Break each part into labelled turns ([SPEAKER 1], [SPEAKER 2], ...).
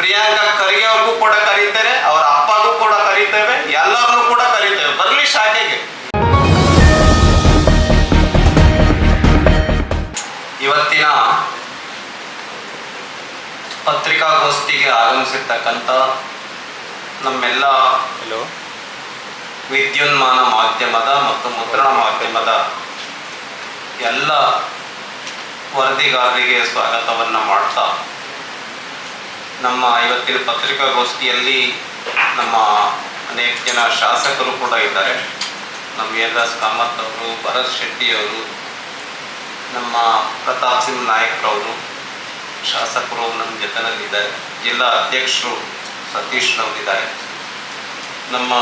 [SPEAKER 1] ಪ್ರಿಯಾಂಕಾ ಖರ್ಗೆ ಅವ್ರಿಗೂ ಕೂಡ ಕರೀತೇನೆ, ಅವರ ಅಪ್ಪಗೂ ಕೂಡ ಕರೀತೇವೆ, ಎಲ್ಲರನ್ನೂ ಕೂಡ ಕರೀತೇವೆ, ಬರಲಿ ಶಾಖೆಗೆ. ಇವತ್ತಿನ ಪತ್ರಿಕಾಗೋಷ್ಠಿಗೆ ಆಗಮಿಸಿರ್ತಕ್ಕಂಥ ನಮ್ಮೆಲ್ಲ ವಿದ್ಯುನ್ಮಾನ ಮಾಧ್ಯಮದ ಮತ್ತು ಮುದ್ರಣ ಮಾಧ್ಯಮದ ಎಲ್ಲ ವರದಿಗಾರರಿಗೆ ಸ್ವಾಗತವನ್ನು ಮಾಡ್ತಾ, ನಮ್ಮ ಇವತ್ತಿನ ಪತ್ರಿಕಾಗೋಷ್ಠಿಯಲ್ಲಿ ನಮ್ಮ ಅನೇಕ ಜನ ಶಾಸಕರು ಕೂಡ ಇದ್ದಾರೆ. ನಮ್ಮ ವೇದದಾಸ್ ಕಾಮತ್ ಅವರು, ಭರತ್ ಶೆಟ್ಟಿ ಅವರು, ನಮ್ಮ ಪ್ರತಾಪ್ ಸಿಂಗ್ ನಾಯಕ್ರವರು ಶಾಸಕರು ನಮ್ಮ ಜೊತೆನಲ್ಲಿದ್ದಾರೆ. ಜಿಲ್ಲಾ ಅಧ್ಯಕ್ಷರು ಸತೀಶ್ನವರಿದ್ದಾರೆ. ನಮ್ಮ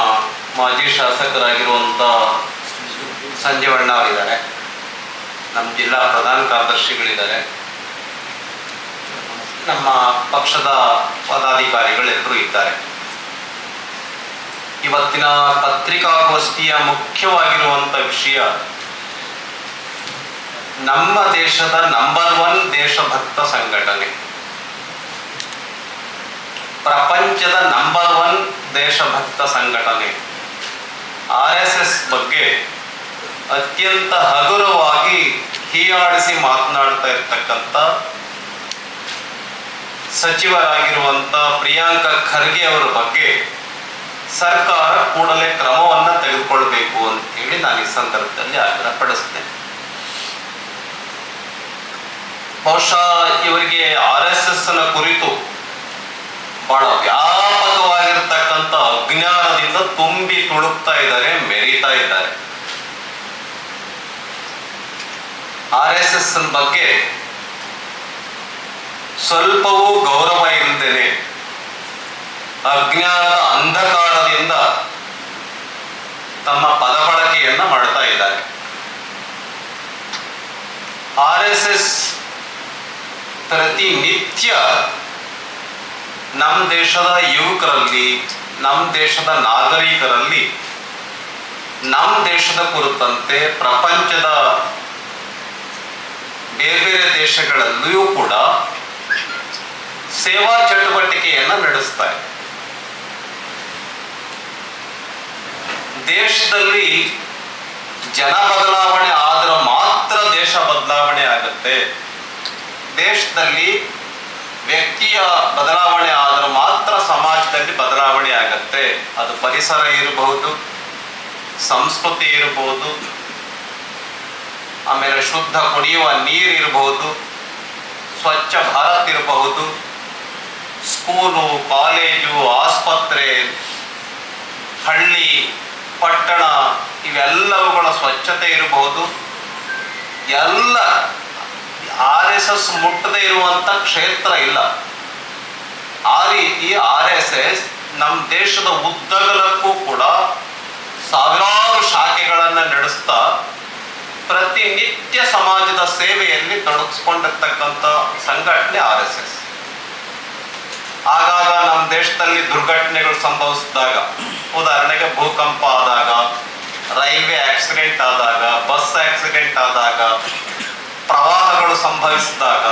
[SPEAKER 1] ಮಾಜಿ ಶಾಸಕರಾಗಿರುವಂಥ ಸಂಜೀವಣ್ಣ ಅವರಿದ್ದಾರೆ. ನಮ್ಮ ಜಿಲ್ಲಾ ಪ್ರಧಾನ ಕಾರ್ಯದರ್ಶಿಗಳಿದ್ದಾರೆ. ನಮ್ಮ ಪಕ್ಷದ ಪದಾಧಿಕಾರಿಗಳೆಲ್ಲರೂ ಇದ್ದಾರೆ. ಇವತ್ತಿನ ಪತ್ರಿಕಾಗೋಷ್ಠಿಯ ಮುಖ್ಯವಾಗಿರುವಂಥ ವಿಷಯ, ನಮ್ಮ ದೇಶದ ನಂಬರ್ 1 ದೇಶಭಕ್ತ ಸಂಘಟನೆ, ಪ್ರಪಂಚದ ನಂಬರ್ 1 ದೇಶಭಕ್ತ ಸಂಘಟನೆ RSS ಬಗ್ಗೆ ಅತ್ಯಂತ ಹಗುರವಾಗಿ ಹೀಯಾಡಿಸಿ ಮಾತನಾಡ್ತಾ ಇರ್ತಕ್ಕಂಥ ಸಚಿವರಾಗಿರುವಂಥ ಪ್ರಿಯಾಂಕಾ ಖರ್ಗೆ ಅವರ ಬಗ್ಗೆ ಸರ್ಕಾರ ಕೂಡಲೇ ಕ್ರಮವನ್ನು ತೆಗೆದುಕೊಳ್ಬೇಕು ಅಂತೇಳಿ ನಾನು ಈ ಸಂದರ್ಭದಲ್ಲಿ ಆಗ್ರಹಪಡಿಸ್ತೇನೆ. ಬಹುಶಃ ಇವರಿಗೆ RSSನ ಕುರಿತು ಬಹಳ ವ್ಯಾಪಕವಾಗಿರ್ತಕ್ಕಂಥ ಅಜ್ಞಾನದಿಂದ ತುಂಬಿ ತುಳುಕ್ತಾ ಇದ್ದಾರೆ, ಮೆರೀತಾ ಇದ್ದಾರೆ. RSS ಬಗ್ಗೆ ಸ್ವಲ್ಪವೂ ಗೌರವ ಇಲ್ಲದೇನೆ ಅಜ್ಞಾನದ ಅಂಧಕಾರದಿಂದ ತಮ್ಮ ಪದ ಬಳಕೆಯನ್ನ ಮಾಡ್ತಾ ಇದ್ದಾರೆ. RSS ಪ್ರತಿನಿತ್ಯ ನಮ್ಮ ದೇಶದ ಯುವಕರಲ್ಲಿ, ನಮ್ಮ ದೇಶದ ನಾಗರಿಕರಲ್ಲಿ, ನಮ್ಮ ದೇಶದ ಕುರಿತಂತೆ ಪ್ರಪಂಚದ ಬೇರೆ ಬೇರೆ ದೇಶಗಳಲ್ಲಿಯೂ ಕೂಡ ಸೇವಾ ಚಟುವಟಿಕೆಯನ್ನು ನಡೆಸ್ತಾ ಇದೆ. ದೇಶದಲ್ಲಿ ಜನ ಬದಲಾವಣೆ ಆದ್ರೆ ಮಾತ್ರ ದೇಶ ಬದಲಾವಣೆ ಆಗುತ್ತೆ. ದೇಶದಲ್ಲಿ ವ್ಯಕ್ತಿಯ ಬದಲಾವಣೆ ಆದ್ರೆ ಮಾತ್ರ ಸಮಾಜದಲ್ಲಿ ಬದಲಾವಣೆ ಆಗುತ್ತೆ. ಅದು ಪರಿಸರ ಇರಬಹುದು, ಸಂಸ್ಕೃತಿ ಇರಬಹುದು, ಆಮೇಲೆ ಶುದ್ಧ ಕುಡಿಯುವ ನೀರು ಇರಬಹುದು, ಸ್ವಚ್ಛ ಭಾರತ್ ಇರಬಹುದು, ಸ್ಕೂಲು, ಕಾಲೇಜು, ಆಸ್ಪತ್ರೆ, ಹಳ್ಳಿ, ಪಟ್ಟಣ ಇವೆಲ್ಲವುಗಳ ಸ್ವಚ್ಛತೆ ಇರಬಹುದು. ಎಲ್ಲ RSS ಮುಟ್ಟದೇ ಇರುವಂಥ ಕ್ಷೇತ್ರ ಇಲ್ಲ. ಆ ರೀತಿ RSS ನಮ್ಮ ದೇಶದ ಉದ್ದಗಲಕ್ಕೂ ಕೂಡ ಸಾವಿರಾರು ಶಾಖೆಗಳನ್ನು ನಡೆಸ್ತಾ ಪ್ರತಿನಿತ್ಯ ಸಮಾಜದ ಸೇವೆಯಲ್ಲಿ ತೊಡಗಿಸ್ಕೊಂಡಿರ್ತಕ್ಕಂಥ ಸಂಘಟನೆ RSS. ಆಗಾಗ ನಮ್ಮ ದೇಶದಲ್ಲಿ ದುರ್ಘಟನೆಗಳು ಸಂಭವಿಸಿದಾಗ, ಉದಾಹರಣೆಗೆ ಭೂಕಂಪ ಆದಾಗ, ರೈಲ್ವೆ ಆಕ್ಸಿಡೆಂಟ್ ಆದಾಗ, ಬಸ್ ಆಕ್ಸಿಡೆಂಟ್ ಆದಾಗ, ಪ್ರವಾಹಗಳು ಸಂಭವಿಸಿದಾಗ,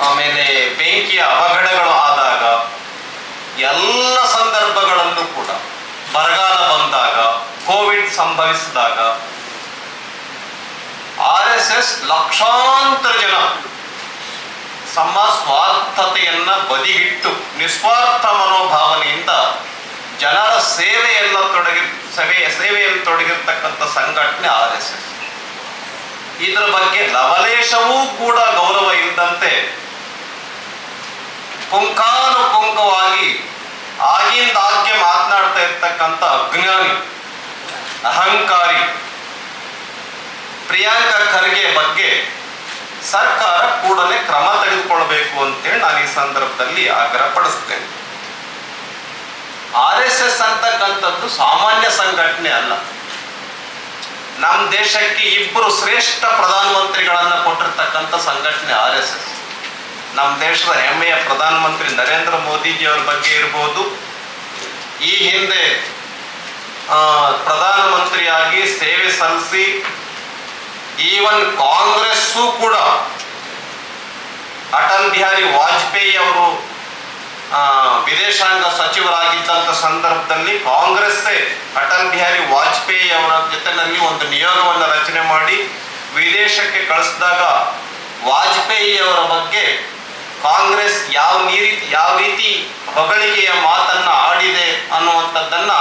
[SPEAKER 1] ಆಮೇಲೆ ಬೆಂಕಿಯ ಅವಘಡಗಳು ಆದಾಗ, ಎಲ್ಲ ಸಂದರ್ಭಗಳಲ್ಲೂ ಕೂಡ, ಬರಗಾಲ ಬಂದಾಗ, ಕೋವಿಡ್ ಸಂಭವಿಸಿದಾಗ RSS ಲಕ್ಷಾಂತರ ಜನ ತಮ್ಮ ಸ್ವಾರ್ಥತೆಯನ್ನ ಬದಿಗಿಟ್ಟು ನಿಸ್ವಾರ್ಥ ಮನೋಭಾವನೆಯಿಂದ ಜನರ ಸೇವೆಯಲ್ಲಿ ತೊಡಗಿರ್ತಕ್ಕಂಥ ಸಂಘಟನೆ RSS. ಇದರ ಬಗ್ಗೆ ಲವಲೇಶವೂ ಕೂಡ ಗೌರವ ಇಲ್ಲದಂತೆ ಪುಂಖಾನುಪುಂಖವಾಗಿ ಆಗಿಂದಾಗ್ಗೆ ಮಾತನಾಡ್ತಾ ಇರ್ತಕ್ಕಂಥ ಅಜ್ಞಾನಿ, ಅಹಂಕಾರಿ ಪ್ರಿಯಾಂಕಾ ಖರ್ಗೆ ಬಗ್ಗೆ ಸರ್ಕಾರ ಕೂಡಲೇ ಕ್ರಮ ತೆಗೆದುಕೊಳ್ಬೇಕು ಅಂತೇಳಿ ನಾನು ಈ ಸಂದರ್ಭದಲ್ಲಿ ಆಗ್ರಹ ಪಡಿಸ್ತೇನೆ. RSS ಅಂತಕ್ಕಂಥದ್ದು ಸಾಮಾನ್ಯ ಸಂಘಟನೆ ಅಲ್ಲ. ನಮ್ಮ ದೇಶಕ್ಕೆ 2 ಶ್ರೇಷ್ಠ ಪ್ರಧಾನಮಂತ್ರಿಗಳನ್ನ ಕೊಟ್ಟಿರ್ತಕ್ಕಂಥ ಸಂಘಟನೆ RSS. ನಮ್ಮ ದೇಶದ ಹೆಮ್ಮೆಯ ಪ್ರಧಾನಮಂತ್ರಿ ನರೇಂದ್ರ ಮೋದಿಜಿಯವರ ಬಗ್ಗೆ ಇರಬಹುದು, ಈ ಹಿಂದೆ ಪ್ರಧಾನಮಂತ್ರಿಯಾಗಿ ಸೇವೆ ಸಲ್ಲಿಸಿ ಈವನ್ ಕಾಂಗ್ರೆಸ್ಸು ಕೂಡ ಅಟಲ್ ಬಿಹಾರಿ ವಾಜಪೇಯಿ ವಿದೇಶಾಂಗ ಸಚಿವರಾಗಿದ್ದಂಥ ಸಂದರ್ಭದಲ್ಲಿ ಕಾಂಗ್ರೆಸ್ಸೇ ಅಟಲ್ ಬಿಹಾರಿ ವಾಜಪೇಯಿ ಅವರ ಜೊತೆಯಲ್ಲಿ ಒಂದು ನಿಯೋಗವನ್ನು ರಚನೆ ಮಾಡಿ ವಿದೇಶಕ್ಕೆ ಕಳಿಸಿದಾಗ ವಾಜಪೇಯಿ ಅವರ ಬಗ್ಗೆ ಕಾಂಗ್ರೆಸ್ ಯಾವ ರೀತಿ ಹೊಗಳಿಕೆಯ ಮಾತನ್ನ ಆಡಿದೆ ಅನ್ನುವಂಥದ್ದನ್ನ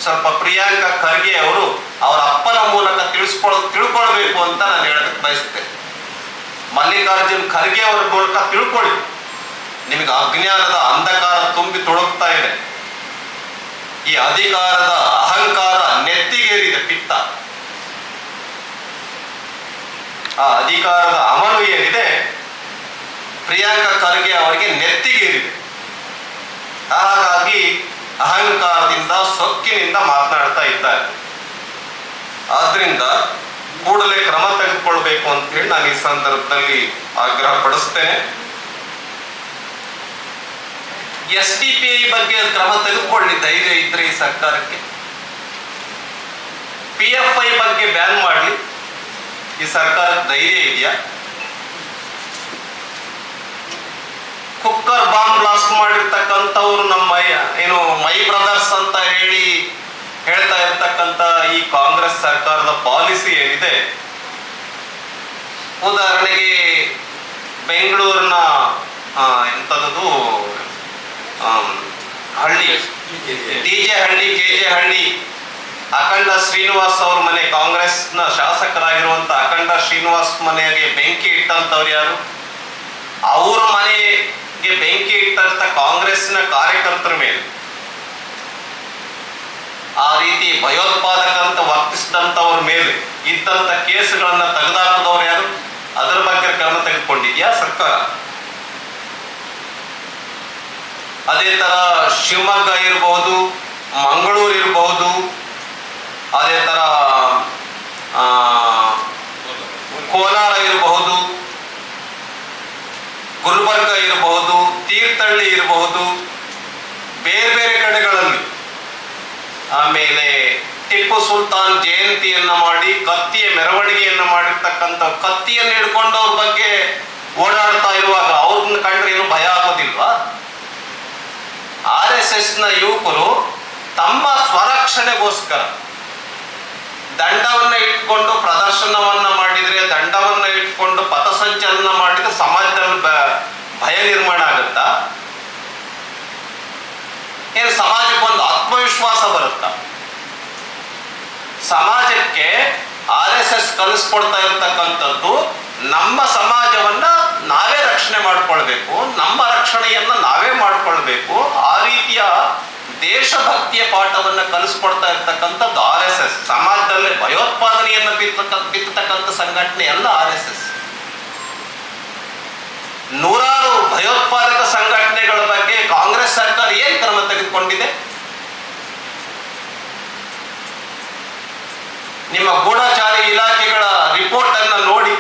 [SPEAKER 1] ಸ್ವಲ್ಪ ಪ್ರಿಯಾಂಕಾ ಖರ್ಗೆ ಅವರು ಅವರ ಅಪ್ಪನ ಮೂಲಕ ತಿಳ್ಕೊಳ್ಬೇಕು ಅಂತ ನಾನು ಹೇಳೋದಕ್ಕೆ ಬಯಸ್ತೇನೆ. ಮಲ್ಲಿಕಾರ್ಜುನ್ ಖರ್ಗೆ ಅವರ ಮೂಲಕ ತಿಳ್ಕೊಳ್ಳಿ. ನಿಮಗೆ ಅಜ್ಞಾನದ ಅಂಧಕಾರ ತುಂಬಿ ತುಳುಕ್ತಾ ಇದೆ. ಈ ಅಧಿಕಾರದ ಅಹಂಕಾರ ನೆತ್ತಿಗೇರಿದೆ, ಪಿತ್ತ. ಆ ಅಧಿಕಾರದ ಅಮಲು ಏನಿದೆ ಪ್ರಿಯಾಂಕಾ ಖರ್ಗೆ ಅವರಿಗೆ ನೆತ್ತಿಗೇರಿದೆ. ಹಾಗಾಗಿ ಅಹಂಕಾರದಿಂದ ಸೊಕ್ಕಿನಿಂದ ಮಾತನಾಡ್ತಾ ಇದ್ದಾರೆ. ಆದ್ರಿಂದ ಕೂಡಲೇ ಕ್ರಮ ತೆಗೆದುಕೊಳ್ಬೇಕು ಅಂತ ಹೇಳಿ ನಾನು ಈ ಸಂದರ್ಭದಲ್ಲಿ ಆಗ್ರಹ ಪಡಿಸ್ತೇನೆ. SDPI ಬಗ್ಗೆ ಕ್ರಮ ತೆಗೆದುಕೊಳ್ಳಿ, ಧೈರ್ಯ ಇದ್ರೆ ಈ ಸರ್ಕಾರಕ್ಕೆ. PFI ಬಗ್ಗೆ ಬ್ಯಾನ್ ಮಾಡಲಿ, ಈ ಸರ್ಕಾರಕ್ಕೆ ಧೈರ್ಯ ಇದೆಯಾ? ಕುಕ್ಕರ್ ಬಾಂಬ್ ಬ್ಲಾಸ್ಟ್ ಮಾಡಿರ್ತಕ್ಕಂಥವ್ರು ನಮ್ಮ ಮೈ ಬ್ರದರ್ಸ್ ಅಂತ ಹೇಳ್ತಾ ಇರ್ತಕ್ಕಂಥ ಈ ಕಾಂಗ್ರೆಸ್ ಸರ್ಕಾರದ ಪಾಲಿಸಿ ಏನಿದೆ, ಉದಾಹರಣೆಗೆ ಬೆಂಗಳೂರಿನ ಎಂಥದ್ದು ಹಳ್ಳಿ DJ ಹಳ್ಳಿ KJ ಹಳ್ಳಿ ಅಖಂಡ ಶ್ರೀನಿವಾಸ್ ಅವ್ರ ಮನೆ, ಕಾಂಗ್ರೆಸ್ನ ಶಾಸಕರಾಗಿರುವಂತ ಅಖಂಡ ಶ್ರೀನಿವಾಸ್ ಮನೆಗೆ ಬೆಂಕಿ ಇಟ್ಟಂತವ್ರು ಯಾರು? ಅವ್ರ ಮನೆಗೆ ಬೆಂಕಿ ಇಟ್ಟಂತ ಕಾಂಗ್ರೆಸ್ನ ಕಾರ್ಯಕರ್ತರ ಮೇಲೆ ಆ ರೀತಿ ಭಯೋತ್ಪಾದಕ ಅಂತ ವರ್ತಿಸಿದಂತವ್ರ ಮೇಲೆ ಇದ್ದಂತ ಕೇಸುಗಳನ್ನ ತೆಗೆದುಹಾಕಿದವ್ರು ಯಾರು? ಅದರ ಬಗ್ಗೆ ಕ್ರಮ ತೆಗೆದುಕೊಂಡಿದ್ಯಾ ಸರ್ಕಾರ? ಅದೇ ತರ ಶಿವಮೊಗ್ಗ ಇರಬಹುದು, ಮಂಗಳೂರು ಇರಬಹುದು, ಅದೇ ತರ ಕೋಲಾರ ಇರಬಹುದು, ಗುಲ್ಬರ್ಗ ಇರಬಹುದು, ತೀರ್ಥಹಳ್ಳಿ ಇರಬಹುದು, ಬೇರೆ ಬೇರೆ ಕಡೆಗಳಲ್ಲಿ. ಆಮೇಲೆ ಟಿಪ್ಪು ಸುಲ್ತಾನ್ ಜಯಂತಿಯನ್ನ ಮಾಡಿ ಕತ್ತಿಯ ಮೆರವಣಿಗೆಯನ್ನ ಮಾಡಿರ್ತಕ್ಕಂಥ, ಕತ್ತಿಯನ್ನು ಹಿಡ್ಕೊಂಡವ್ರ ಬಗ್ಗೆ ಓಡಾಡ್ತಾ ಇರುವಾಗ ಅವ್ರನ್ನ ಕಂಡ್ರೆ ಏನು ಭಯ ಆಗೋದಿಲ್ವಾ? RSS ನ ಯುವಕರು ತಮ್ಮ ಸ್ವರಕ್ಷಣೆಗೋಸ್ಕರ ದಂಡವನ್ನ ಇಟ್ಕೊಂಡು ಪ್ರದರ್ಶನವನ್ನ ಮಾಡಿದ್ರೆ, ದಂಡವನ್ನ ಇಟ್ಕೊಂಡು ಪಥಸಂಚಲನ ಮಾಡಿದ್ರೆ ಸಮಾಜದಲ್ಲಿ ಭಯ ನಿರ್ಮಾಣ ಆಗುತ್ತಾ? ಏನು ಸಮಾಜಕ್ಕೆ ಒಂದು ಆತ್ಮವಿಶ್ವಾಸ ಬರುತ್ತಾ? ಸಮಾಜಕ್ಕೆ RSS ಕಲಿಸ್ಕೊಡ್ತಾ ಇರ್ತಕ್ಕಂಥದ್ದು ನಮ್ಮ ಸಮಾಜವನ್ನ ನಾವೇ ರಕ್ಷಣೆ ಮಾಡ್ಕೊಳ್ಬೇಕು, ನಮ್ಮ ರಕ್ಷಣೆಯನ್ನ ನಾವೇ ಮಾಡ್ಕೊಳ್ಬೇಕು. ಆ ರೀತಿಯ ದೇಶಭಕ್ತಿಯ ಪಾಠವನ್ನ ಕಲಿಸ್ಕೊಡ್ತಾ ಇರ್ತಕ್ಕಂಥದ್ದು RSS. ಸಮಾಜದಲ್ಲೇ ಭಯೋತ್ಪಾದನೆಯನ್ನ ಬಿತ್ತತಕ್ಕಂಥ ಸಂಘಟನೆ ಅಲ್ಲ RSS. ನೂರಾರು ಭಯೋತ್ಪಾದಕ ಸಂಘಟನೆಗಳ ಬಗ್ಗೆ ಕಾಂಗ್ರೆಸ್ ಸರ್ಕಾರ ಏನ್ ಕ್ರಮ ತೆಗೆದುಕೊಂಡಿದೆ? ನಿಮ್ಮ ಗೂಢಚಾರಿ ಇಲಾಖೆಗಳ ರಿಪೋರ್ಟ್ ಅನ್ನ ನೋಡಿ,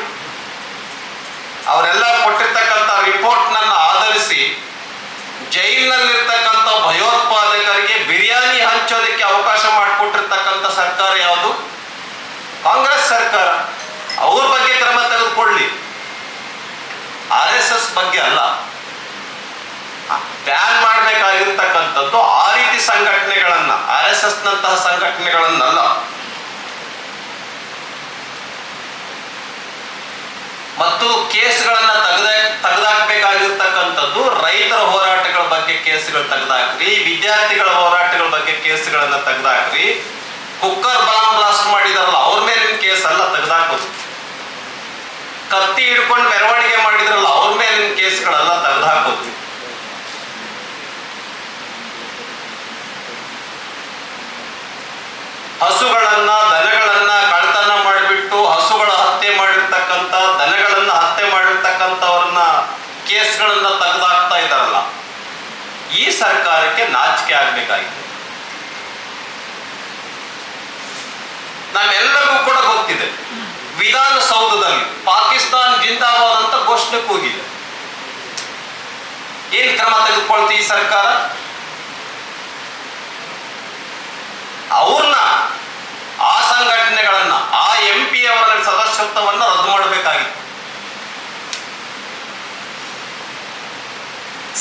[SPEAKER 1] ಅವರೆಲ್ಲ ಕೊಟ್ಟಿರ್ತಕ್ಕಂಥ ರಿಪೋರ್ಟ್ ನನ್ನ ಆಧರಿಸಿ ಜೈಲಿನಲ್ಲಿರ್ತಕ್ಕಂಥ ಭಯೋತ್ಪಾದಕರಿಗೆ ಬಿರಿಯಾನಿ ಹಂಚೋದಕ್ಕೆ ಅವಕಾಶ ಮಾಡಿಕೊಟ್ಟಿರ್ತಕ್ಕಂಥ ಸರ್ಕಾರ ಯಾವುದು? ಕಾಂಗ್ರೆಸ್ ಸರ್ಕಾರ. ಅವ್ರ ಬಗ್ಗೆ ಕ್ರಮ ತೆಗೆದುಕೊಳ್ಳಿ, RSS ಬಗ್ಗೆ ಅಲ್ಲ. ಬ್ಯಾನ್ ಮಾಡಬೇಕಾಗಿರ್ತಕ್ಕಂಥದ್ದು ಆ ರೀತಿ ಸಂಘಟನೆಗಳನ್ನ, RSS ನಂತಹ ಸಂಘಟನೆಗಳನ್ನಲ್ಲ. ಮತ್ತು ಕೇಸ್ಗಳನ್ನ ತೆಗೆದಾಕ್ಬೇಕಾಗಿರ್ತಕ್ಕಂಥದ್ದು ರೈತರ ಹೋರಾಟಗಳ ಬಗ್ಗೆ ಕೇಸ್ಗಳು ತೆಗೆದಾಕ್ರಿ, ವಿದ್ಯಾರ್ಥಿಗಳ ಹೋರಾಟಗಳ ಬಗ್ಗೆ ಕೇಸ್ಗಳನ್ನ ತೆಗೆದಾಕ್ರಿ. ಕುಕ್ಕರ್ ಬಾಂಬ್ ಬ್ಲಾಸ್ಟ್ ಮಾಡಿದಾರಲ್ಲ ಅವ್ರ ಮೇಲಿನ ಕೇಸ್ ಅಲ್ಲ ತೆಗೆದಾಕೋದು. ಕತ್ತಿ ಹಿಡ್ಕೊಂಡು ಮೆರವಣಿಗೆ ಮಾಡಿದ್ರಲ್ಲ ಅವ್ರ ಮೇಲಿನ ಕೇಸ್ಗಳೆಲ್ಲ ತೆಗೆದುಹಾಕೋದು. ಹಸುಗಳನ್ನ ದನಗಳನ್ನ ಕಳ್ತನ ಮಾಡಿಬಿಟ್ಟು ಹಸುಗಳ ಹತ್ಯೆ ಮಾಡಿರ್ತಕ್ಕಂಥ, ದನಗಳನ್ನ ಹತ್ಯೆ ಮಾಡಿರ್ತಕ್ಕಂಥವ್ರನ್ನ ಕೇಸ್ಗಳನ್ನ ತೆಗೆದುಹಾಕ್ತಾ ಇದ್ದಾರಲ್ಲ, ಈ ಸರ್ಕಾರಕ್ಕೆ ನಾಚಿಕೆ ಆಗ್ಬೇಕಾಗಿದೆ. ನಮ್ಮೆಲ್ಲರಿಗೂ ಕೂಡ ಗೊತ್ತಿದೆ, ವಿಧಾನಸೌಧದಲ್ಲಿ ಪಾಕಿಸ್ತಾನ್ ಜಿಂದಾಬಾದ್ ಅಂತ ಘೋಷಣೆ ಕೂಗಿದೆ. ಏನ್ ಕ್ರಮ ತೆಗೆದುಕೊಳ್ತಿ ಈ ಸರ್ಕಾರ? ಅವ್ರನ್ನ, ಆ ಸಂಘಟನೆಗಳನ್ನ, ಆ MP ಅವರ ಸದಸ್ಯತ್ವವನ್ನು ರದ್ದು ಮಾಡಬೇಕಾಗಿತ್ತು.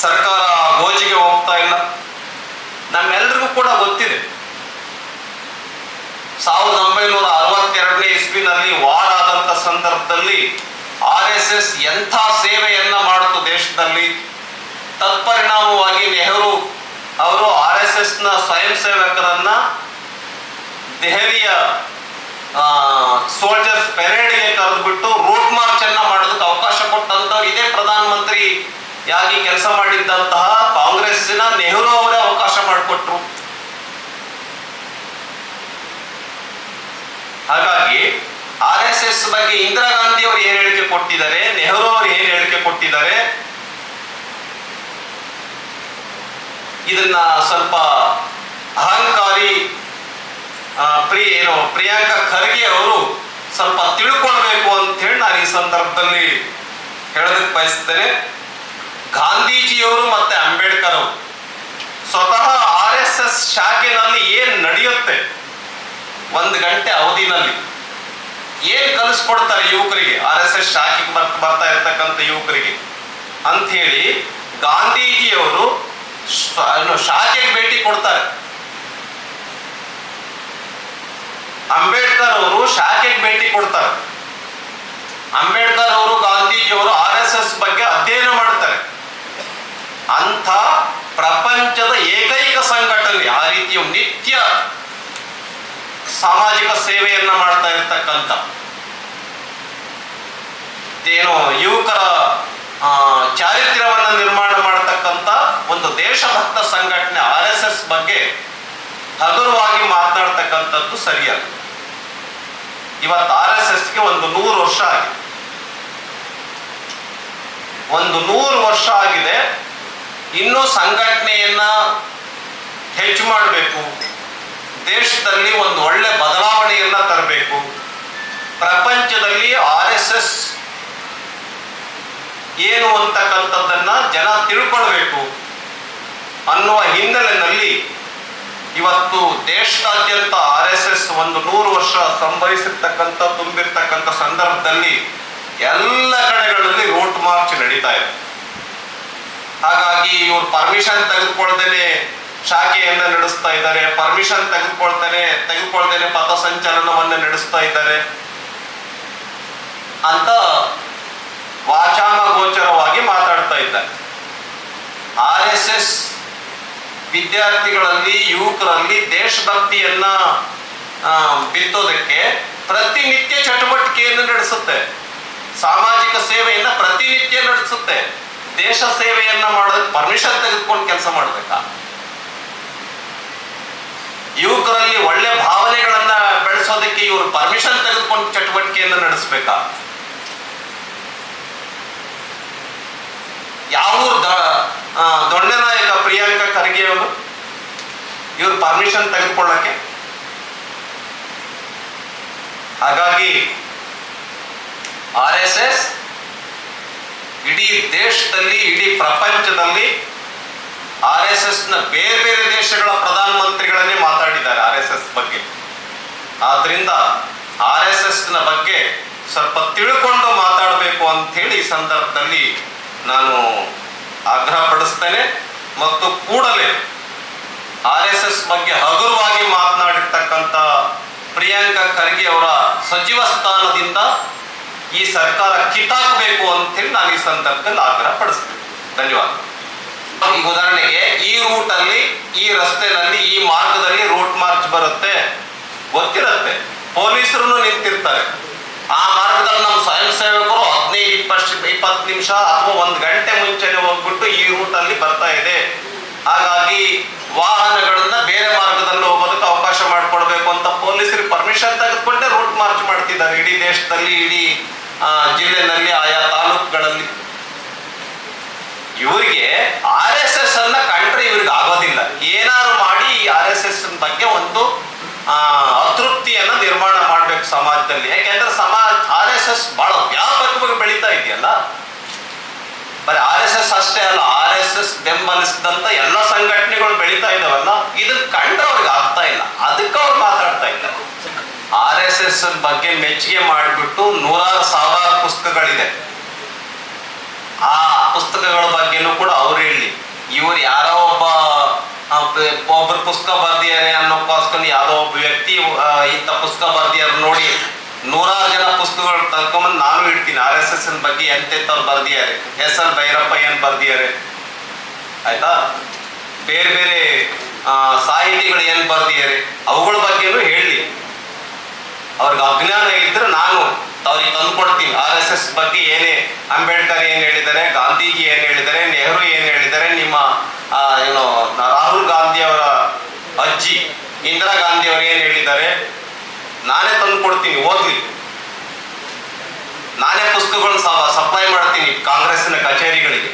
[SPEAKER 1] ಸರ್ಕಾರ ಗೋಜಿಗೆ ಹೋಗ್ತಾ ಆಗ್ತಾ ಇಲ್ಲ. ನಮ್ಮೆಲ್ರಿಗೂ ಕೂಡ ಗೊತ್ತಿದೆ, 1962ನೇ ಇಸ್ವಿನಲ್ಲಿ ವಾರ್ ಆದಂತ ಸಂದರ್ಭದಲ್ಲಿ RSS ಎಂಥ ಸೇವೆಯನ್ನ ಮಾಡಿತು ದೇಶದಲ್ಲಿ. ತತ್ಪರಿಣಾಮವಾಗಿ ನೆಹರು ಅವರು RSSನ ಸ್ವಯಂ ಸೇವಕರನ್ನ ದೆಹಲಿಯ ಸೋಲ್ಜರ್ಸ್ ಪೆರೇಡ್ಗೆ ಕರೆದುಬಿಟ್ಟು ರೂಟ್ ಮಾರ್ಚ್ ಅನ್ನ ಮಾಡೋದಕ್ಕೆ ಅವಕಾಶ ಕೊಟ್ಟಂತವ್ರು ಇದೇ ಪ್ರಧಾನಮಂತ್ರಿಯಾಗಿ ಕೆಲಸ ಮಾಡಿದ್ದಂತಹ ಕಾಂಗ್ರೆಸ್ಸಿನ ನೆಹರು ಅವರೇ ಅವಕಾಶ ಮಾಡಿಕೊಟ್ರು. ಹಾಗಾಗಿ RSS ಬಗ್ಗೆ ಇಂದಿರಾ ಗಾಂಧಿ ಅವರು ಏನ್ ಹೇಳಿಕೆ ಕೊಟ್ಟಿದ್ದಾರೆ, ನೆಹರು ಅವರು ಏನ್ ಹೇಳಿಕೆ ಕೊಟ್ಟಿದ್ದಾರೆ, ಇದನ್ನ ಸ್ವಲ್ಪ ಅಹಂಕಾರಿ ಪ್ರಿಯಾಂಕಾ ಖರ್ಗೆ ಅವರು ಸ್ವಲ್ಪ ತಿಳ್ಕೊಳ್ಬೇಕು ಅಂತ ಹೇಳಿ ನಾನು ಈ ಸಂದರ್ಭದಲ್ಲಿ ಹೇಳೋದಕ್ಕೆ ಬಯಸ್ತೇನೆ. ಗಾಂಧೀಜಿಯವರು ಮತ್ತೆ ಅಂಬೇಡ್ಕರ್ ಅವರು ಸ್ವತಃ RSS ಶಾಖೆನಲ್ಲಿ ಏನ್ ನಡೆಯುತ್ತೆ, 1 ಗಂಟೆ ಅವಧಿನಲ್ಲಿ ಏನ್ ಕಲಿಸ್ಕೊಡ್ತಾರೆ ಯುವಕರಿಗೆ, RSS ಶಾಖೆಗೆ ಬರ್ತಾ ಇರ್ತಕ್ಕಂಥ ಯುವಕರಿಗೆ ಅಂತ ಹೇಳಿ ಗಾಂಧೀಜಿಯವರು ಶಾಖೆಗೆ ಭೇಟಿ ಕೊಡ್ತಾರೆ. ಅಂಬೇಡ್ಕರ್ ಅವರು ಶಾಖೆಗೆ ಭೇಟಿ ಕೊಡ್ತಾರೆ. ಅಂಬೇಡ್ಕರ್ ಅವರು ಗಾಂಧೀಜಿಯವರು RSS ಬಗ್ಗೆ ಅಧ್ಯಯನ ಮಾಡ್ತಾರೆ. ಅಂಥ ಪ್ರಪಂಚದ ಏಕೈಕ ಸಂಘಟನೆ ಆ ರೀತಿಯ ನಿತ್ಯ ಸಾಮಾಜಿಕ ಸೇವೆಯನ್ನ ಮಾಡ್ತಾ ಇರ್ತಕ್ಕಂಥ ಏನು ಯುವಕರ ಚಾರಿತ್ರ್ಯವನ್ನ ನಿರ್ಮಾಣ ಮಾಡತಕ್ಕಂಥ ಒಂದು ದೇಶಭಕ್ತ ಸಂಘಟನೆ RSS ಬಗ್ಗೆ ಹಗುರವಾಗಿ ಮಾತನಾಡ್ತಕ್ಕಂಥದ್ದು ಸರಿಯಲ್ಲ. ಇವತ್ತು RSSಗೆ ಒಂದು 100 ವರ್ಷ ಆಗಿದೆ. 100 ವರ್ಷ ಆಗಿದೆ. ಇನ್ನೂ ಸಂಘಟನೆಯನ್ನ ಹೆಚ್ಚು ಮಾಡಬೇಕು, ದೇಶದಲ್ಲಿ ಒಂದು ಒಳ್ಳೆ ಬದಲಾವಣೆಯನ್ನ ತರಬೇಕು, ಪ್ರಪಂಚದಲ್ಲಿ RSS ಏನು ಅಂತಕ್ಕಂಥದ್ದನ್ನ ಜನ ತಿಳ್ಕೊಳ್ಬೇಕು ಅನ್ನುವ ಹಿನ್ನೆಲೆಯಲ್ಲಿ ಇವತ್ತು ದೇಶದಾದ್ಯಂತ RSS ಒಂದು 100 ವರ್ಷ ತುಂಬಿರ್ತಕ್ಕಂಥ ಸಂದರ್ಭದಲ್ಲಿ ಎಲ್ಲ ಕಡೆಗಳಲ್ಲಿ ರೂಟ್ ಮಾರ್ಚ್ ನಡೀತಾ ಇದೆ. ಹಾಗಾಗಿ ಇವರು ಪರ್ಮಿಷನ್ ತೆಗೆದುಕೊಳ್ದೇನೆ ಶಾಖೆಯನ್ನ ನಡೆಸ್ತಾ ಇದ್ದಾರೆ, ಪರ್ಮಿಷನ್ ತೆಗೆದುಕೊಳ್ದೇನೆ ಪಥಸಂಚಲನವನ್ನ ನಡೆಸ್ತಾ ಇದ್ದಾರೆ ಅಂತ ವಾಚಾಮಗೋಚರವಾಗಿ ಮಾತಾಡ್ತಾ ಇದ್ದಾರೆ. RSS ವಿದ್ಯಾರ್ಥಿಗಳಲ್ಲಿ, ಯುವಕರಲ್ಲಿ ದೇಶಭಕ್ತಿಯನ್ನ ಬಿತ್ತೋದಕ್ಕೆ ಪ್ರತಿನಿತ್ಯ ಚಟುವಟಿಕೆಯನ್ನು ನಡೆಸುತ್ತೆ, ಸಾಮಾಜಿಕ ಸೇವೆಯನ್ನ ಪ್ರತಿನಿತ್ಯ ನಡೆಸುತ್ತೆ. ದೇಶ ಸೇವೆಯನ್ನ ಮಾಡೋದಕ್ಕೆ ಪರ್ಮಿಷನ್ ತೆಗೆದುಕೊಂಡು ಕೆಲಸ ಮಾಡಬೇಕಾ? ಯುವಕರಲ್ಲಿ ಒಳ್ಳೆ ಭಾವನೆಗಳನ್ನ ಬೆಳೆಸೋದಕ್ಕೆ ಇವರು ಪರ್ಮಿಷನ್ ತೆಗೆದುಕೊಂಡು ಚಟುವಟಿಕೆಯನ್ನು ನಡೆಸಬೇಕಾ? ಯಾವ ದೊಡ್ಡ ನಾಯಕ ಪ್ರಿಯಾಂಕಾ ಖರ್ಗೆ ಅವರು ಇವರು ಪರ್ಮಿಷನ್ ತೆಗೆದುಕೊಳ್ಳಕ್ಕೆ? ಹಾಗಾಗಿ RSS ಇಡೀ ದೇಶದಲ್ಲಿ, ಇಡೀ ಪ್ರಪಂಚದಲ್ಲಿ RSSನ ಬೇರೆ ಬೇರೆ ದೇಶಗಳ ಪ್ರಧಾನಮಂತ್ರಿಗಳನ್ನೇ ಮಾತಾಡಿದ್ದಾರೆ RSS ಬಗ್ಗೆ. ಆದ್ರಿಂದ RSSನ ಬಗ್ಗೆ ಸ್ವಲ್ಪ ತಿಳ್ಕೊಂಡು ಮಾತಾಡಬೇಕು ಅಂತ ಹೇಳಿ ಈ ಸಂದರ್ಭದಲ್ಲಿ ನಾನು ಆಗ್ರಹ ಪಡಿಸ್ತೇನೆ. ಮತ್ತು ಕೂಡಲೇ RSS ಬಗ್ಗೆ ಹಗುರವಾಗಿ ಮಾತನಾಡಿರ್ತಕ್ಕಂಥ ಪ್ರಿಯಾಂಕಾ ಖರ್ಗೆ ಅವರ ಸಚಿವ ಸ್ಥಾನದಿಂದ ಈ ಸರ್ಕಾರ ಕಿತ್ತಾಕಬೇಕು ಅಂತ ಹೇಳಿ ನಾನು ಈ ಸಂದರ್ಭದಲ್ಲಿ ಆಗ್ರಹ ಪಡಿಸ್ತೇನೆ. ಧನ್ಯವಾದ. ಈಗ ಉದಾಹರಣೆಗೆ ಈ ರೂಟಲ್ಲಿ, ಈ ರಸ್ತೆನಲ್ಲಿ, ಈ ಮಾರ್ಗದಲ್ಲಿ ರೂಟ್ ಮಾರ್ಚ್ ಬರುತ್ತೆ, ಗೊತ್ತಿರುತ್ತೆ, ಪೊಲೀಸರು ನಿಂತಿರ್ತಾರೆ. ಆ ಮಾರ್ಗದಲ್ಲಿ ನಮ್ಮ ಸ್ವಯಂ ಸೇವಕರು 15-20 ನಿಮಿಷ ಅಥವಾ 1 ಗಂಟೆ ಮುಂಚೆನೆ ಹೋಗ್ಬಿಟ್ಟು ಈ ರೂಟಲ್ಲಿ ಬರ್ತಾ ಇದೆ, ಹಾಗಾಗಿ ವಾಹನಗಳನ್ನ ಬೇರೆ ಮಾರ್ಗದಲ್ಲಿ ಹೋಗೋದಕ್ಕೆ ಅವಕಾಶ ಮಾಡಿಕೊಡ್ಬೇಕು ಅಂತ ಪೊಲೀಸರಿಗೆ ಪರ್ಮಿಷನ್ ತೆಗೆದುಕೊಂಡೇ ರೂಟ್ ಮಾರ್ಚ್ ಮಾಡ್ತಿದ್ದಾರೆ ಇಡೀ ದೇಶದಲ್ಲಿ, ಇಡೀ ಜಿಲ್ಲೆನಲ್ಲಿ, ಆಯಾ ತಾಲೂಕುಗಳಲ್ಲಿ. ಇವರಿಗೆ RSS ಅನ್ನ ಕಂಡ್ರೆ ಇವ್ರಿಗೆ ಆಗೋದಿಲ್ಲ. ಏನಾದ್ರು ಮಾಡಿ ಈ RSS ಬಗ್ಗೆ ಒಂದು ಅತೃಪ್ತಿಯನ್ನ ನಿರ್ಮಾಣ ಮಾಡ್ಬೇಕು ಸಮಾಜದಲ್ಲಿ. ಯಾಕೆಂದ್ರೆ RSS ಬಹಳ ವ್ಯಾಪಕವಾಗಿ ಬೆಳೀತಾ ಇದೆಯಲ್ಲ. ಬರೀ RSS ಅಷ್ಟೇ ಅಲ್ಲ, RSS ಬೆಂಬಲಿಸಿದಂತ ಎಲ್ಲ ಸಂಘಟನೆಗಳು ಬೆಳೀತಾ ಇದಾವಲ್ಲ, ಇದನ್ನ ಕಂಡ್ರೆ ಅವ್ರಿಗೆ ಆಗ್ತಾ ಇಲ್ಲ, ಅದಕ್ಕೆ ಅವ್ರು ಮಾತಾಡ್ತಾ ಇದ್ದಾರೆ. RSS ಬಗ್ಗೆ ಮೆಚ್ಚುಗೆ ಮಾಡಿಬಿಟ್ಟು 100,000 ಪುಸ್ತಕಗಳಿದೆ. ಆ ಪುಸ್ತಕಗಳ ಬಗ್ಗೆನೂ ಕೂಡ ಅವ್ರು ಹೇಳಿ, ಇವ್ರು ಯಾರೋ ಒಬ್ಬ ಒಬ್ಬರು ಪುಸ್ತಕ ಬರ್ದಿದ್ದಾರೆ ಅನ್ನೋಕ್ಕೋಸ್ಕರ ಯಾವುದೋ ಒಬ್ಬ ವ್ಯಕ್ತಿ ಇಂಥ ಪುಸ್ತಕ ಬರ್ದಿಯಾರು ನೋಡಿ ನೂರಾರು ಜನ ಪುಸ್ತಕಗಳು ತಗೊಂಬಂದು ನಾನು ಇಡ್ತೀನಿ. RSS ಬಗ್ಗೆ ಎಂತೆಂಥವ್ರು ಬರ್ದಿದ್ದಾರೆ, SL ಭೈರಪ್ಪ ಏನು ಬರ್ದಿದ್ದಾರೆ ಆಯ್ತಾ, ಬೇರೆ ಬೇರೆ ಸಾಹಿತಿಗಳು ಏನು ಬರ್ದಿದ್ದಾರೆ ಅವುಗಳ ಬಗ್ಗೆನೂ ಹೇಳಿ. ಅವ್ರಿಗೆ ಅಜ್ಞಾನ ಇದ್ರೆ ನಾನು ಅವ್ರಿಗೆ ತಂದು ಕೊಡ್ತೀನಿ. RSS ಬಗ್ಗೆ ಏನೇ ಅಂಬೇಡ್ಕರ್ ಏನು ಹೇಳಿದ್ದಾರೆ, ಗಾಂಧೀಜಿ ಏನು ಹೇಳಿದ್ದಾರೆ, ನೆಹರು ಏನು ಹೇಳಿದ್ದಾರೆ, ನಿಮ್ಮ ಏನು ರಾಹುಲ್ ಗಾಂಧಿ ಅವರ ಅಜ್ಜಿ ಇಂದಿರಾ ಗಾಂಧಿ ಅವರು ಏನು ಹೇಳಿದ್ದಾರೆ ನಾನೇ ತಂದು ಕೊಡ್ತೀನಿ, ಓದ್ಲಿ. ನಾನೇ ಪುಸ್ತಕಗಳನ್ನ ಸಪ್ಲೈ ಮಾಡ್ತೀನಿ ಕಾಂಗ್ರೆಸ್ಸಿನ ಕಚೇರಿಗಳಿಗೆ.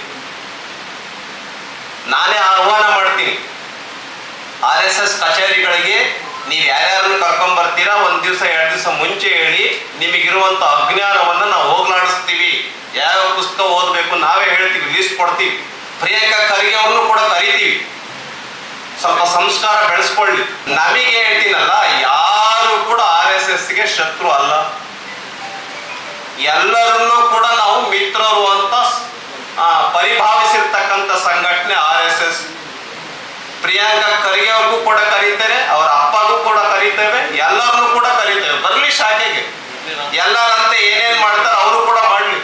[SPEAKER 1] ನಾನೇ ಆಹ್ವಾನ ಮಾಡ್ತೀನಿ RSS ಕಚೇರಿಗಳಿಗೆ. ನೀವು ಯಾರ್ಯಾರನ್ನು ಕರ್ಕೊಂಡ್ ಬರ್ತೀರಾ ಒಂದ್ ದಿವಸ 2 ದಿವಸ ಮುಂಚೆ ಹೇಳಿ, ನಿಮಗಿರುವಂತ ಅಜ್ಞಾನವನ್ನ ನಾವು ಹೋಗ್ಲಾಡಿಸ್ತೀವಿ. ಯಾವ ಪುಸ್ತಕ ಓದಬೇಕು ನಾವೇ ಹೇಳ್ತೀವಿ, ಲಿಸ್ಟ್ ಕೊಡ್ತೀವಿ. ಪ್ರಿಯಾಂಕಾ ಖರ್ಗೆ ಅವ್ರನ್ನು ಕೂಡ ಕರಿತೀವಿ. ಸ್ವಲ್ಪ ಸಂಸ್ಕಾರ ಬೆಳೆಸ್ಕೊಳ್ಳಿ. ನಮಗೆ ಹೇಳ್ತೀನಲ್ಲ, ಯಾರು ಕೂಡ RSSಗೆ ಶತ್ರು ಅಲ್ಲ, ಎಲ್ಲರನ್ನೂ ಕೂಡ ನಾವು ಮಿತ್ರರು ಅಂತ ಪರಿಭಾವಿಸಿರ್ತಕ್ಕಂಥ ಸಂಘಟನೆ RSS. ಪ್ರಿಯಾಂಕಾ ಖರ್ಗೆ ಅವ್ರಿಗೂ ಕೂಡ ಕರೀತಾರೆ, ಅವರ ಅಪ್ಪಗೂ ಕೂಡ ಕರೀತೇವೆ, ಎಲ್ಲರನ್ನೂ ಕೂಡ ಕರೀತೇವೆ. ಬರ್ಲಿ ಶಾಖೆಗೆ, ಎಲ್ಲರಂತೆ ಏನೇನ್ ಮಾಡ್ತಾರೆ ಅವರು ಕೂಡ ಮಾಡ್ಲಿ.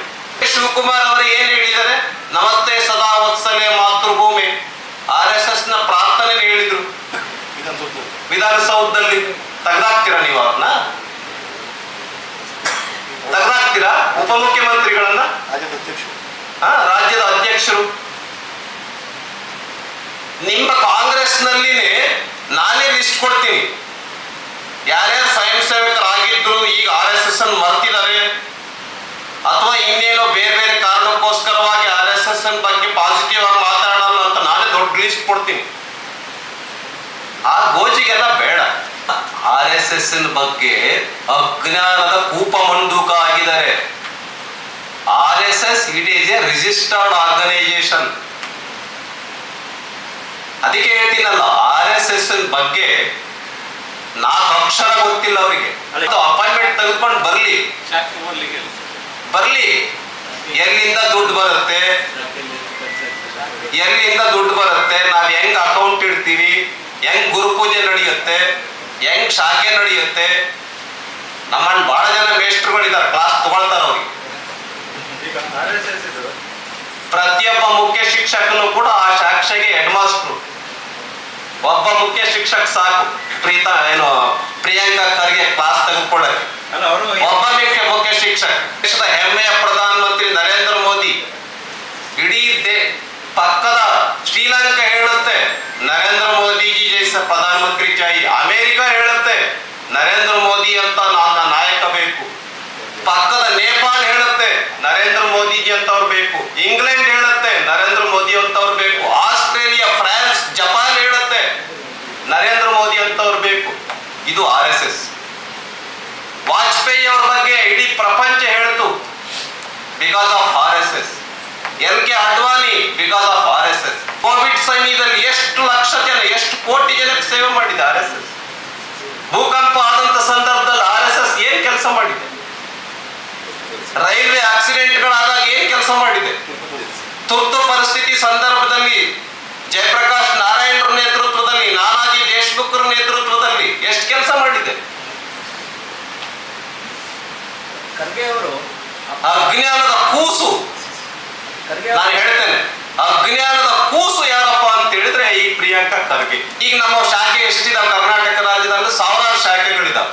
[SPEAKER 1] ಶಿವಕುಮಾರ್ ಅವರು ಏನ್ ಹೇಳಿದ್ದಾರೆ, ನಮಸ್ತೆ ಸದಾ ವತ್ಸಲೆ ಮಾತೃಭೂಮಿ, RSS ನ ಪ್ರಾರ್ಥನೆ ಹೇಳಿದ್ರು ವಿಧಾನಸೌಧದಲ್ಲಿ. ತೆಗೆದಾಕ್ತೀರಾ ನೀವು ಅವ್ರನ್ನ? ತೆಗೆದಾಕ್ತೀರಾ ಉಪಮುಖ್ಯಮಂತ್ರಿಗಳನ್ನ? ರಾಜ್ಯದ ಅಧ್ಯಕ್ಷರು ನಿಮ್ಮ ಕಾಂಗ್ರೆಸ್ನಲ್ಲಿನೇ ನಾನೇ ಲಿಸ್ಟ್ ಕೊಡ್ತೀನಿ. ಯಾರ್ಯಾರು ಸ್ವಯಂ ಸೇವಕರಾಗಿದ್ರು ಈಗ RSS ಅನ್ನು ಮರ್ತಿದ್ದಾರೆ ಅಥವಾ ಇನ್ನೇನೋ ಬೇರೆ ಬೇರೆ ಕಾರಣಕ್ಕೋಸ್ಕರವಾಗಿ RSS ಬಗ್ಗೆ ಪಾಸಿಟಿವ್ ಆಗಿ ಮಾತಾಡಲ್ಲ ಅಂತ ನಾನೇ ದೊಡ್ಡ ಲಿಸ್ಟ್ ಕೊಡ್ತೀನಿ. ಆ ಗೋಜಿಗೆಲ್ಲ ಬೇಡ. RSS ಬಗ್ಗೆ ಅಜ್ಞಾನದ ಕೂಪ ಮಂಡೂಕ ಆಗಿದ್ದಾರೆ. RSS it is a registered organization. ಅದಕ್ಕೆ ಹೇಳ್ತೀನಲ್ಲ, RSS ಬಗ್ಗೆ 4 ಅಕ್ಷರ ಗೊತ್ತಿಲ್ಲ ಅವರಿಗೆ. ಅಪಾಯಿಂಟ್ಮೆಂಟ್ ತೆಗೆದುಕೊಂಡು ಬರ್ಲಿ. ಎಲ್ಲಿಂದ ದುಡ್ಡು ಬರುತ್ತೆ, ನಾವ್ ಹೆಂಗ್ ಅಕೌಂಟ್ ಇಡ್ತೀವಿ, ಹೆಂಗ್ ಗುರುಪೂಜೆ ನಡೆಯುತ್ತೆ, ಹೆಂಗ್ ಶಾಖೆ ನಡೆಯುತ್ತೆ. ನಮ್ಮನ್ನ ಬಹಳ ಜನ ಮೇಷ್ಟ್ರುಗಳಿದ್ದಾರೆ, ಕ್ಲಾಸ್ ತಗೊಳ್ತಾರ ಅವ್ರಿಗೆ. ಪ್ರತಿಯೊಬ್ಬ ಮುಖ್ಯ ಶಿಕ್ಷಕನು ಕೂಡ ಆ ಶಾಖೆಗೆ ಹೆಡ್ ಮಾಸ್ಟ್ರು. ಒಬ್ಬ ಮುಖ್ಯ ಶಿಕ್ಷಕ ಸಾಕು ಪ್ರಿಯಾಂಕಾ ಖರ್ಗೆ ಕ್ಲಾಸ್ ತೆಗೆದುಕೊಳ್ಳಕ್ಕೆ. ಒಬ್ಬ ಮುಖ್ಯ ಶಿಕ್ಷಕ. ದೇಶದ ಹೆಮ್ಮೆಯ ಪ್ರಧಾನಮಂತ್ರಿ ನರೇಂದ್ರ ಮೋದಿ, ಇಡೀ ಪಕ್ಕದ ಶ್ರೀಲಂಕಾ ಹೇಳುತ್ತೆ ನರೇಂದ್ರ ಮೋದಿಜಿ ಜೈಸ ಪ್ರಧಾನಮಂತ್ರಿ ಚಾಯಿ. ಅಮೆರಿಕ ಹೇಳುತ್ತೆ ನರೇಂದ್ರ ಮೋದಿ ಅಂತ ನಾಯಕ ಬೇಕು. ಪಕ್ಕದ ನೇಪಾಳ ಹೇಳುತ್ತೆ ನರೇಂದ್ರ ಮೋದಿಜಿ ಅಂತವ್ರು ಬೇಕು. ಇಂಗ್ಲೆಂಡ್ ಹೇಳುತ್ತೆ ನರೇಂದ್ರ ಮೋದಿ ಅಂತವ್ರು ಬೇಕು. ಆಸ್ಟ್ರೇಲಿಯಾ, ಫ್ರಾನ್ಸ್, ಜಪಾನ್ ಹೇಳುತ್ತೆ ನರೇಂದ್ರ ಮೋದಿ ಅಂತವ್ರು ಬೇಕು. ಇದು RSS. ವಾಜಪೇಯಿ ಅವ್ರ ಬಗ್ಗೆ ಇಡೀ ಪ್ರಪಂಚ ಹೇಳ್ತು, because of RSS. LK Advani, because of RSS. Covid ಸಮಯದಲ್ಲಿ ಎಷ್ಟು ಲಕ್ಷ ಜನ, ಎಷ್ಟು ಕೋಟಿ ಜನಕ್ಕೆ ಸೇವೆ ಮಾಡಿದೆ RSS. ಭೂಕಂಪ ಆದಂತ ಸಂದರ್ಭದಲ್ಲಿ RSS ಏನ್ ಕೆಲಸ ಮಾಡಿದೆ? ರೈಲ್ವೆ ಆಕ್ಸಿಡೆಂಟ್ಗಳಾದಾಗ ಏನ್ ಕೆಲಸ ಮಾಡಿದೆ? ತುರ್ತು ಪರಿಸ್ಥಿತಿ ಸಂದರ್ಭದಲ್ಲಿ ಜಯಪ್ರಕಾಶ್ ನಾರಾಯಣರ ನೇತೃತ್ವದಲ್ಲಿ, ನಾನಾಜಿ ದೇಶಮುಖ್ರ ನೇತೃತ್ವದಲ್ಲಿ ಎಷ್ಟು ಕೆಲಸ ಮಾಡಿದೆ? ಅಜ್ಞಾನದ ಕೂಸು, ನಾನು ಹೇಳ್ತೇನೆ, ಅಜ್ಞಾನದ ಕೂಸು ಯಾರಪ್ಪ ಅಂತ ಹೇಳಿದ್ರೆ ಈ ಪ್ರಿಯಾಂಕಾ ಖರ್ಗೆ. ಈಗ ನಮ್ಮ ಶಾಖೆ ಎಷ್ಟಿದಾವೆ ಕರ್ನಾಟಕ ರಾಜ್ಯದಲ್ಲಿ? ಸಾವಿರಾರು ಶಾಖೆಗಳಿದಾವೆ.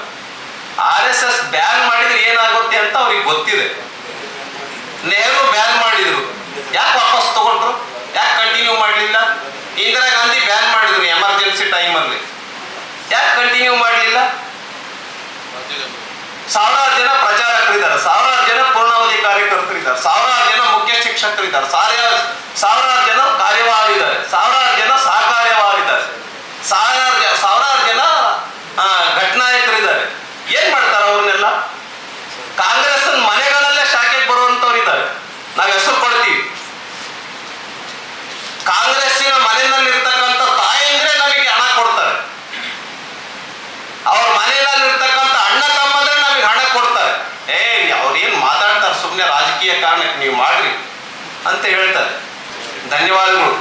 [SPEAKER 1] RSS ಬ್ಯಾನ್ ಮಾಡಿದ್ರೆ ಏನಾಗುತ್ತೆ ಅಂತ ಅವ್ರಿಗೆ ಗೊತ್ತಿದೆ. ನೆಹರು ಬ್ಯಾನ್ ಮಾಡಿದ್ರು, ಯಾಕೆ ವಾಪಸ್ ತಗೊಂಡ್ರು? ಯಾಕೆ ಕಂಟಿನ್ಯೂ ಮಾಡಲಿಲ್ಲ? ಇಂದಿರಾ ಗಾಂಧಿ ಬ್ಯಾನ್ ಮಾಡಿದ್ರು ಎಮರ್ಜೆನ್ಸಿ ಟೈಮಲ್ಲಿ, ಯಾಕೆ ಕಂಟಿನ್ಯೂ ಮಾಡಲಿಲ್ಲ? ಸಾವಿರಾರು ಜನ ಪ್ರಚಾರಕರಿದ್ದಾರೆ, ಸಾವಿರಾರು ಜನ ಪೂರ್ಣಾವಧಿ ಕಾರ್ಯಕರ್ತರಿದ್ದಾರೆ, ಸಾವಿರಾರು ಜನ ಮುಖ್ಯ ಶಿಕ್ಷಕರಿದ್ದಾರೆ, ಸಾವಿರಾರು ಜನ ಕಾರ್ಯವಾಹಿದ್ದಾರೆ, ಸಾವಿರಾರು ಜನ ಸಹಕಾರ್ಯವಾಹಿದ್ದಾರೆ, ಸಾವಿರಾರು ಜನ ಘಟನಾಯಕರಿದ್ದಾರೆ. ಏನ್ ಮಾಡ್ತಾರೆ ಅವ್ರನ್ನೆಲ್ಲ? ಕಾಂಗ್ರೆಸ್ ಮನೆಗಳಲ್ಲೇ ಶಾಖೆಗೆ ಬರುವಂತವ್ರು ಇದ್ದಾರೆ, ನಾವು ಹೆಸರು ಕೊಡ್ತೀವಿ. ಕಾಂಗ್ರೆಸ್ಸಿನ ಮನೆಯಲ್ಲಿರ್ತಕ್ಕಂಥ ತಾಯಂದ್ರೆ ನಮಗೆ ಹಣ ಕೊಡ್ತಾರೆ, ಅವ್ರ ಮನೆಯಲ್ಲಿರ್ತಕ್ಕಂಥ ಅಣ್ಣ ತಮ್ಮಂದ್ರೆ ನಮಗೆ ಹಣ ಕೊಡ್ತಾರೆ. ಅವ್ರೇನ್ ಮಾತಾಡ್ತಾರೆ ಸುಮ್ಮನೆ ರಾಜಕೀಯ ಕಾರಣಕ್ಕೆ ನೀವು ಮಾಡ್ರಿ ಅಂತ ಹೇಳ್ತಾರೆ. ಧನ್ಯವಾದಗಳು.